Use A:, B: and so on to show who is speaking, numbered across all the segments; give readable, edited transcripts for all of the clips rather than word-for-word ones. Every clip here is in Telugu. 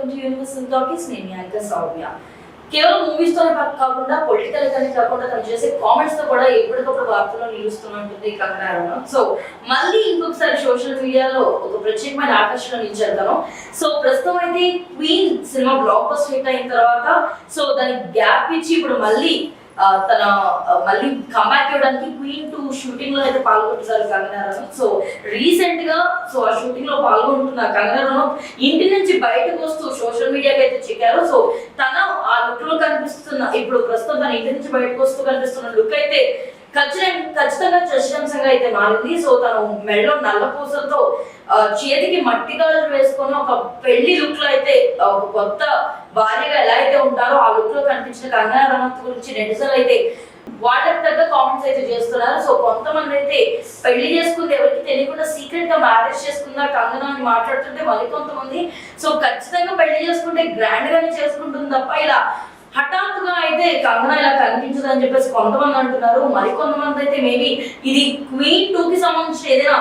A: Welcome to universal talkies. నేను యాంకర్ సౌమ్య. కేవలం మూవీస్ తోనే కాకుండా పొలిటికల్ గానే కాకుండా తను చేసే కామెంట్స్ తో కూడా ఎప్పటికప్పుడు వార్తల్లో నిలుస్తుంటుంది కంగనా రనౌత్. సో మళ్ళీ ఇంకొకసారి సోషల్ మీడియాలో ఒక ప్రత్యేకమైన ఆకర్షణ నిలిచారు. సో ప్రస్తుతం అయితే queen cinema block buster hit అయిన తర్వాత సో దానికి గ్యాప్ ఇచ్చి ఇప్పుడు మళ్ళీ తన మళ్ళీ కంబ్యాక్ ఇవ్వడానికి క్వీన్ 2 షూటింగ్ లో అయితే పాల్గొంటున్నారు కంగనా రనౌత్. సో రీసెంట్ గా ఆ షూటింగ్ లో పాల్గొంటున్న కంగనా రనౌత్ ఇంటి నుంచి బయటకు వస్తూ సోషల్ మీడియాకి అయితే చిక్కారు. సో తన ఆ లుక్ లో కనిపిస్తున్న ఇప్పుడు ప్రస్తుతం తన ఇంటి నుంచి బయటకు వస్తూ కనిపిస్తున్న లుక్ అయితే ఖచ్చితంగా చర్చనీయాంశంగా అయితే మారింది. సో తను మెడలో నల్ల పూసలతో చేతికి మట్టి గాజులు వేసుకొని ఒక పెళ్లి లుక్ లో అయితే ఒక కొత్త భార్యగా ఎలా అయితే ఉంటారో ఆ లుక్ లో కనిపించిన కంగనా రనౌత్ గురించి నెటిజన్లు అయితే వాళ్ళకి తగ్గ కామెంట్స్ అయితే చేస్తున్నారు. సో కొంతమంది అయితే పెళ్లి చేసుకుంది ఎవరికి తెలియకుండా సీక్రెట్ గా మ్యారేజ్ చేసుకుందా కంగనా అని మాట్లాడుతుంటే మరికొంతమంది సో ఖచ్చితంగా పెళ్లి చేసుకుంటే గ్రాండ్ గానే చేసుకుంటుంది తప్ప ఇలా హఠాత్తుగా అయితే కంగనా ఇలా కనిపించదు అని చెప్పేసి కొంతమంది అంటున్నారు. మరికొంతమంది అయితే మేబీ ఇది క్వీన్ 2 కి సంబంధించిన ఏదైనా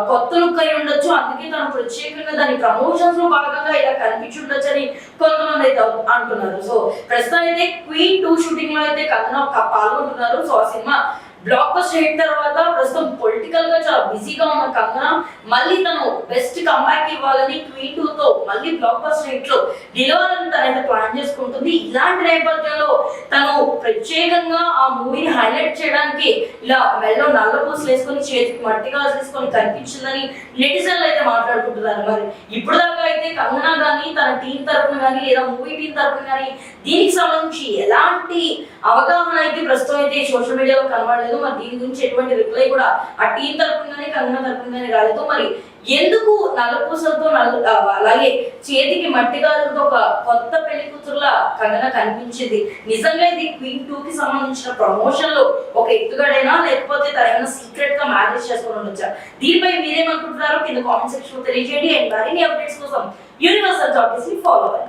A: కొత్త లుక్ అయి ఉండొచ్చు, అందుకే తను ప్రత్యేకంగా దాని ప్రమోషన్స్ లో భాగంగా ఇలా కనిపించుండొచ్చు అని కొంతమంది అయితే అంటున్నారు. సో ప్రస్తుతం అయితే క్వీన్ 2 షూటింగ్ లో అయితే కంగనా పాల్గొంటున్నారు. సో ఆ సినిమా బ్లాక్ బస్టర్ హిట్ తర్వాత ప్రస్తుతం పొలిటికల్ గా చాలా బిజీగా ఉన్న కంగనా మళ్ళీ తను బెస్ట్ కంబ్యాక్ ఇవ్వాలని క్వీన్ 2 తో మళ్ళీ బ్లాక్ బస్టర్ హిట్ లో గెలవాలని తనైతే ప్లాన్ చేసుకుంటుంది. ఇలాంటి నేపథ్యంలో తను ప్రత్యేకంగా ఆ మూవీని హైలైట్ చేయడానికి ఇలా మెల్లో నల్ల పూసలు వేసుకొని చేతికి మట్టి గాజులు వేసుకొని కనిపించిందని నెటిజన్లు అయితే మాట్లాడుకుంటున్నారు. మరి ఇప్పుడు దాకా అయితే కంగనా గానీ తన టీం తరపున కానీ లేదా మూవీ టీం తరపున కానీ దీనికి సంబంధించి ఎలాంటి అవగాహన అయితే ప్రస్తుతం అయితే సోషల్ మీడియాలో కనబడలేదు. మరి దీని గురించి ఎటువంటి రిప్లై కూడా ఆ టీం తరపున కానీ కంగనా తరపున కానీ రాలేదు. మరి ఎందుకు నల్లపూసలతో అలాగే చేతికి మట్టి గాజులతో ఒక కొత్త పెళ్లి కూతురులా కంగనా కనిపించింది? నిజంగా ఇది క్వీన్ 2 కి సంబంధించిన ప్రమోషన్ లో ఒక ఎత్తుగడైనా లేకపోతే తన ఏమైనా సీక్రెట్ గా మ్యారేజ్ చేసుకొని ఉండొచ్చా? దీనిపై మీరేమనుకుంటున్నారో కింద కామెంట్ సెక్షన్ లో తెలియజేయండి. అండ్ మరిన్ని అప్డేట్స్ కోసం యూనివర్సల్ టాకీస్ ని ఫాలో అవ్వండి.